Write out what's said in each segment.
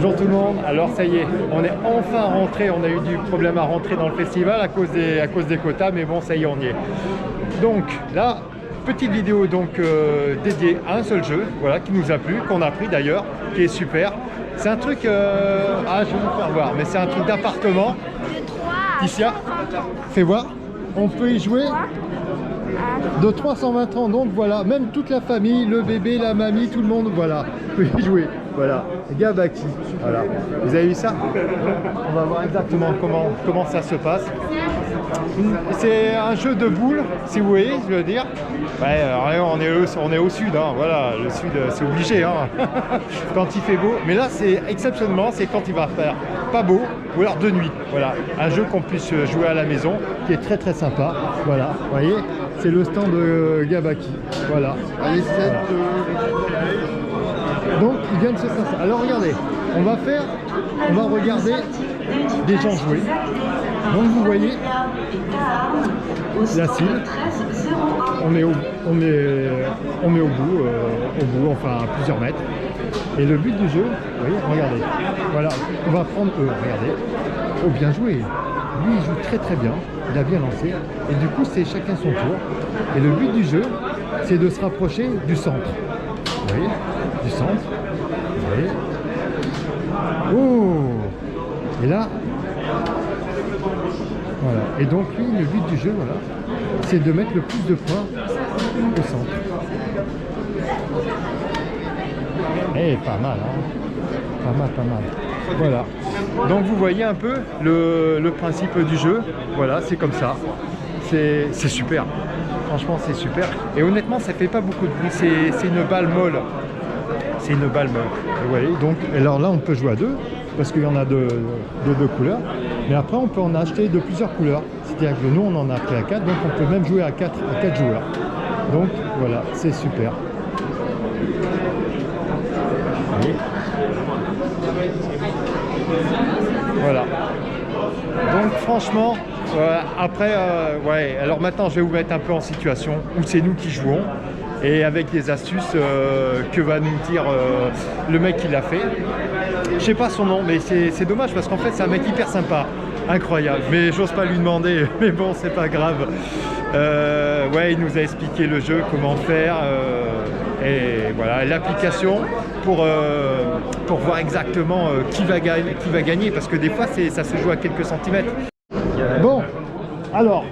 Bonjour tout le monde, alors ça y est, on est enfin rentré, on a eu du problème à rentrer dans le festival à cause des quotas, mais bon ça y est, on y est. Donc là, petite vidéo donc dédiée à un seul jeu, voilà, qui nous a plu, qu'on a pris d'ailleurs, qui est super. C'est un truc, je vais vous faire voir, mais c'est un truc d'appartement. Ticia, fais voir, on peut y jouer de 320 ans, donc voilà, même toute la famille, le bébé, la mamie, tout le monde, voilà, peut y jouer. Voilà, Gabaki, voilà. Vous avez vu ça? On va voir exactement comment ça se passe. C'est un jeu de boules, si vous voyez, je veux dire. Ouais, alors on est au sud, hein, voilà, le sud c'est obligé, hein, quand il fait beau. Mais là, c'est exceptionnellement, c'est quand il va faire pas beau, ou alors de nuit. Voilà, un jeu qu'on puisse jouer à la maison, qui est très très sympa. Voilà, vous voyez, c'est le stand de Gabaki. Voilà. Allez, voilà. Donc il vient de se passer. Alors regardez, on va regarder des gens jouer. Donc vous voyez la cible. On est au bout, enfin à plusieurs mètres. Et le but du jeu, vous voyez, regardez. Voilà, on va prendre eux, regardez. Oh, bien joué. Lui il joue très très bien, il a bien lancé. Et du coup c'est chacun son tour. Et le but du jeu, c'est de se rapprocher du centre. Vous voyez, du centre. Vous voyez. Oh. Et là, voilà. Et donc lui, le but du jeu, voilà, c'est de mettre le plus de points au centre. Et pas mal, hein. Pas mal. Voilà. Donc vous voyez un peu le principe du jeu. Voilà, c'est comme ça. C'est super. Franchement, c'est super. Et honnêtement, ça fait pas beaucoup de bruit. C'est une balle molle. C'est une balle molle. Vous voyez, donc, alors là, on peut jouer à deux, parce qu'il y en a de deux couleurs. Mais après, on peut en acheter de plusieurs couleurs. C'est-à-dire que nous, on en a pris à 4, donc on peut même jouer à 4 joueurs. Donc, voilà, c'est super. Vous voyez. Voilà. Donc, franchement, après, ouais, alors maintenant, je vais vous mettre un peu en situation où c'est nous qui jouons. Et avec des astuces que va nous dire le mec qui l'a fait. Je sais pas son nom, mais c'est dommage parce qu'en fait c'est un mec hyper sympa, incroyable. Mais j'ose pas lui demander, mais bon c'est pas grave. Ouais, il nous a expliqué le jeu, comment faire, et voilà l'application pour voir exactement qui va gagner, parce que des fois ça se joue à quelques centimètres. Bon, alors.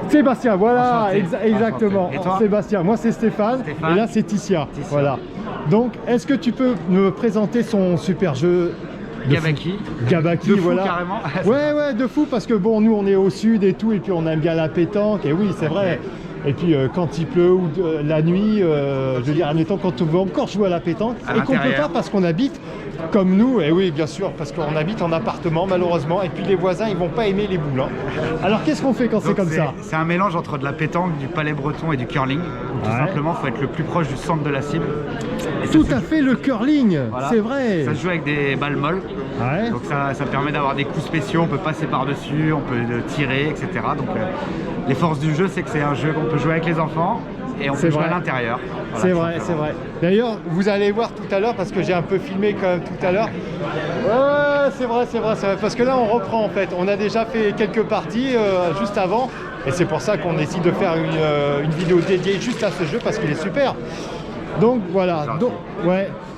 Sébastien, voilà, exactement. Et toi? Sébastien, moi c'est Stéphane, et là c'est Ticia. Voilà. Donc, est-ce que tu peux me présenter son super jeu Gabaki, de fou, voilà. Carrément. Ouais, de fou, parce que bon, nous on est au sud et tout, et puis on aime bien la pétanque, et oui, c'est vrai. Et puis quand il pleut ou la nuit, je veux dire, admettons quand on veut encore jouer à la pétanque, et qu'on ne peut pas parce qu'on habite comme nous, et oui bien sûr, parce qu'on habite en appartement malheureusement, et puis les voisins ils vont pas aimer les boules, hein. Alors qu'est-ce qu'on fait quand c'est comme ça? C'est un mélange entre de la pétanque, du palais breton et du curling. Tout simplement, il faut être le plus proche du centre de la cible. Tout à fait, le curling, voilà. C'est vrai. Ça se joue avec des balles molles, donc ça permet d'avoir des coups spéciaux, on peut passer par-dessus, on peut tirer, etc. Donc les forces du jeu, c'est que c'est un jeu qu'on peut jouer avec les enfants et on peut jouer à l'intérieur. Voilà, c'est vrai. D'ailleurs, vous allez voir tout à l'heure, parce que j'ai un peu filmé quand même tout à l'heure. Ouais, c'est vrai, parce que là on reprend en fait. On a déjà fait quelques parties juste avant, et c'est pour ça qu'on décide de faire une vidéo dédiée juste à ce jeu, parce qu'il est super. Donc voilà,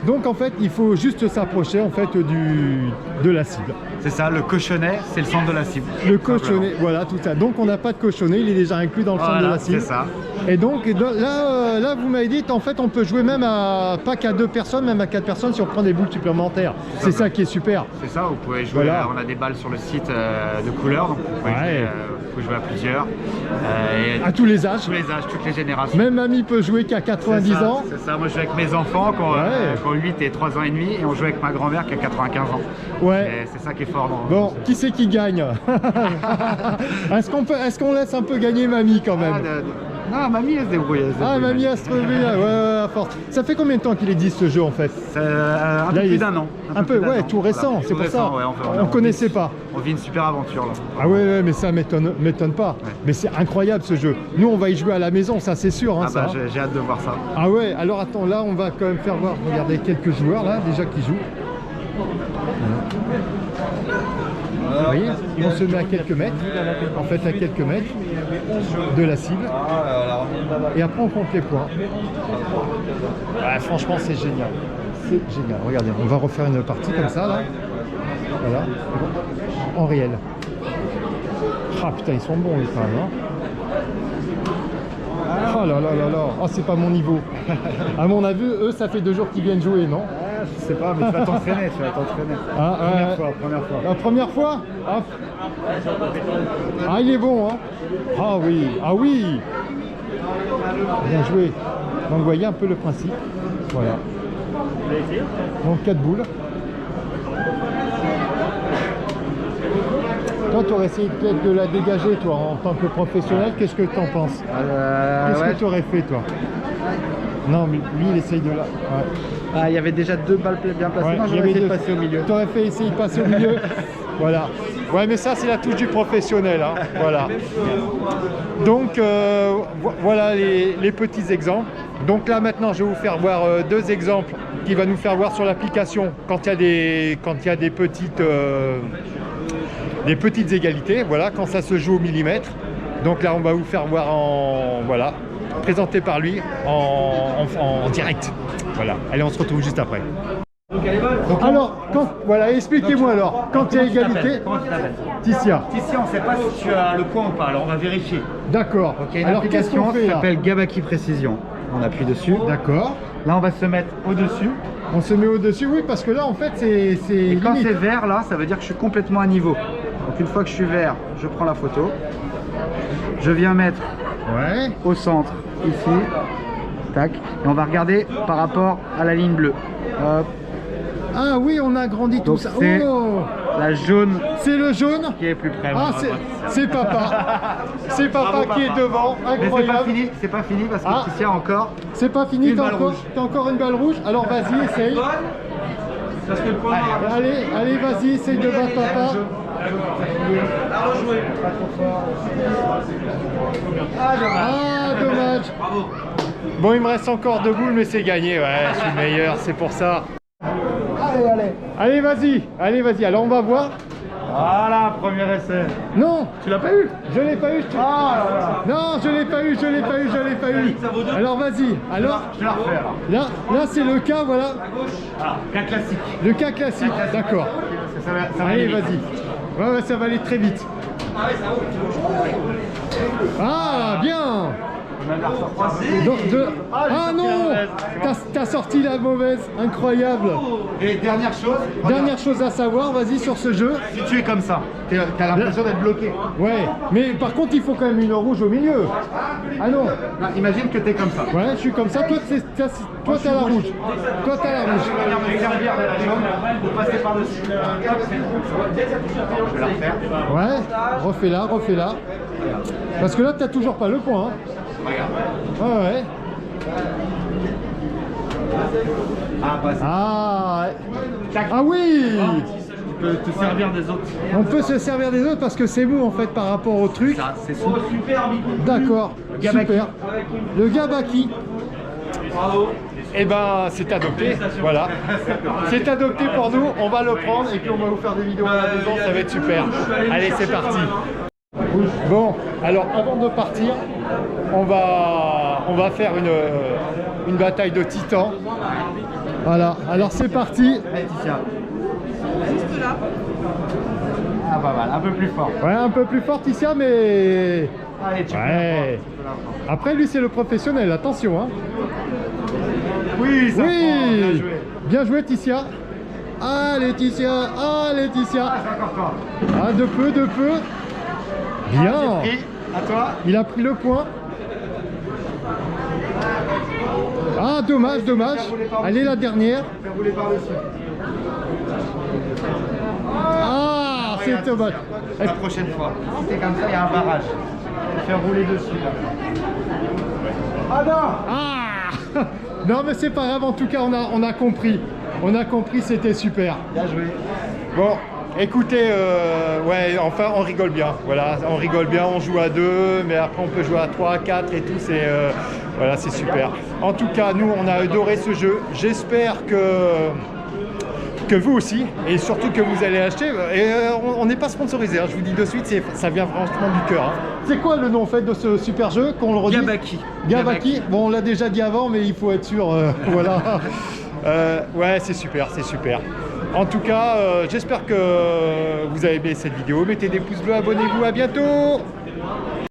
donc en fait il faut juste s'approcher en fait de la cible. C'est ça, le cochonnet, c'est le centre de la cible. Le cochonnet, voilà, tout ça. Donc on n'a pas de cochonnet, il est déjà inclus dans le centre de la cible. C'est ça. Et donc là vous m'avez dit, en fait on peut jouer même pas qu'à 2 personnes, même à 4 personnes si on prend des boules supplémentaires. C'est ça qui est super. C'est ça, vous pouvez jouer, on a des balles sur le site de couleurs, donc vous pouvez jouer à plusieurs. À tous les âges. Tous les âges, toutes les générations. Même mamie peut jouer qu'à 90 ans. C'est ça, moi je joue avec mes enfants qui ont 8 et 3 ans et demi, et on joue avec ma grand-mère qui a 95 ans. Ouais. C'est ça qui est fort. Bon, qui c'est qui gagne? Est-ce qu'on laisse un peu gagner mamie quand même? Non, mamie elle se débrouille. Mamie elle se débrouille, ouais, à force. Ça fait combien de temps qu'il existe ce jeu en fait? Un peu plus d'un an. Un peu, tout récent, c'est pour ça. On connaissait pas. On vit une super aventure là. Ah ouais, mais ça m'étonne pas. Ouais. Mais c'est incroyable ce jeu. Nous on va y jouer à la maison, ça c'est sûr. Hein, j'ai hâte de voir ça. Ah ouais, alors attends, là on va quand même faire voir, regardez quelques joueurs là déjà qui jouent. Vous voyez, on se met à quelques mètres, en fait à quelques mètres de la cible, et après on compte les points. Ouais, franchement c'est génial, regardez, on va refaire une partie comme ça là, voilà, en réel. Ah putain, ils sont bons les femmes, hein. Oh là là là là, oh c'est pas mon niveau. À mon avis, eux ça fait 2 jours qu'ils viennent jouer, non? Je sais pas, mais tu vas t'entraîner, Ah, la première fois ah. Ah, il est bon, hein. Ah oui, ah oui. Bien joué. Donc vous voyez un peu le principe. Voilà. Donc 4 boules. Toi, tu aurais essayé peut-être de la dégager, toi, en tant que professionnel. Qu'est-ce que tu en penses? Qu'est-ce que tu aurais fait, toi? Non, mais lui, il essaye de là. Ouais. Ah, il y avait déjà 2 balles bien placées. Ouais, J'aurais essayé de passer au milieu. Tu aurais fait essayer de passer au milieu. Voilà. Ouais, mais ça, c'est la touche du professionnel. Hein. Voilà. Donc, voilà les petits exemples. Donc là, maintenant, je vais vous faire voir 2 exemples qui va nous faire voir sur l'application quand il y a des petites égalités. Voilà, quand ça se joue au millimètre. Donc là, on va vous faire voir voilà, présenté par lui en direct. Voilà. Allez, on se retrouve juste après. Donc, alors, voilà, expliquez-moi alors, quand il y a égalité. Comment tu t'appelles? Ticia. Ticia, on ne sait pas si tu as le point ou pas, alors on va vérifier. D'accord. Donc il y a une application qui s'appelle Gabaki Précision. On appuie dessus. D'accord. Là, on va se mettre au-dessus. On se met au-dessus, oui, parce que là, en fait, c'est Et quand c'est vert, là, ça veut dire que je suis complètement à niveau. Donc une fois que je suis vert, je prends la photo. Je viens mettre au centre, ici. Tac. Et on va regarder par rapport à la ligne bleue. Hop. Ah oui, on a agrandi tout ça. Oh, la jaune. C'est le jaune qui est plus près. Ah, c'est papa. C'est papa qui est devant. Incroyable. Mais c'est pas fini parce que Ticia encore. C'est pas fini, t'as encore une balle rouge. Alors vas-y, essaye. Allez, vas-y, essaye de battre papa. Ah, dommage. Bon, il me reste encore 2 boules, mais c'est gagné. Ouais, je suis meilleur, c'est pour ça. Allez, vas-y. Alors, on va voir. Voilà, premier essai. Non, tu l'as pas eu? Je l'ai pas eu. Non, je l'ai pas eu. Alors, vas-y. Alors, je vais la refaire. Là, c'est le cas, voilà. Ah, cas classique. Le cas classique, d'accord. Allez, vas-y. Ouais, ça va aller très vite. Ah, bien. Ah non, t'as sorti la mauvaise, incroyable. Et dernière chose à savoir, vas-y sur ce jeu. Si tu es comme ça, t'as l'impression d'être bloqué. Ouais, mais par contre il faut quand même une rouge au milieu. Ah non, imagine que t'es comme ça. Ouais, je suis comme ça, toi t'as la rouge. Toi t'as la rouge. Je vais me servir de la jaune pour passer par-dessus. Je vais la refaire. Ouais, refais-la. Parce que là t'as toujours pas le point. Hein. Regarde. Ouais. Ah oui. Tu peux te servir des autres. On peut se servir des autres parce que c'est mou en fait par rapport au truc. C'est super. D'accord, super. Le Gabaki. Bravo. Eh ben c'est adopté, voilà. C'est adopté pour nous, on va le prendre et puis on va vous faire des vidéos à la maison, ça va être super. Allez, c'est parti. Bon, alors avant de partir, on va faire une bataille de titans. Voilà, alors c'est parti. Allez, Ticia. Juste là. Ah, pas mal, un peu plus fort. Ouais, un peu plus fort, Ticia, mais... Allez, tu peux. Après, lui, c'est le professionnel, attention. Hein. Oui, ça oui. Bien joué, Ticia. Allez, Ticia. Ah, c'est encore fort. Ah, de peu. Bien. À toi. Il a pris le point. Ah, dommage. Allez, la dernière. Faire rouler par-dessus. Ah, c'est dommage. La prochaine fois. Si t'es comme ça, il y a un barrage. Faire rouler dessus. Là. Ah non. Ah. Non, mais c'est pas grave. En tout cas, on a compris. C'était super. Bien joué. Bon. Écoutez, ouais, enfin on rigole bien, voilà, on rigole bien, on joue à 2, mais après on peut jouer à 3, 4 et tout, voilà, c'est super. En tout cas, nous, on a adoré ce jeu, j'espère que que vous aussi, et surtout que vous allez acheter. Et on n'est pas sponsorisé, hein, je vous dis de suite, ça vient franchement du cœur. Hein. C'est quoi le nom en fait de ce super jeu, qu'on le redit? Gabaki. Gabaki. Bon, on l'a déjà dit avant, mais il faut être sûr. Voilà. Ouais, c'est super, c'est super. En tout cas, j'espère que vous avez aimé cette vidéo. Mettez des pouces bleus, abonnez-vous, à bientôt.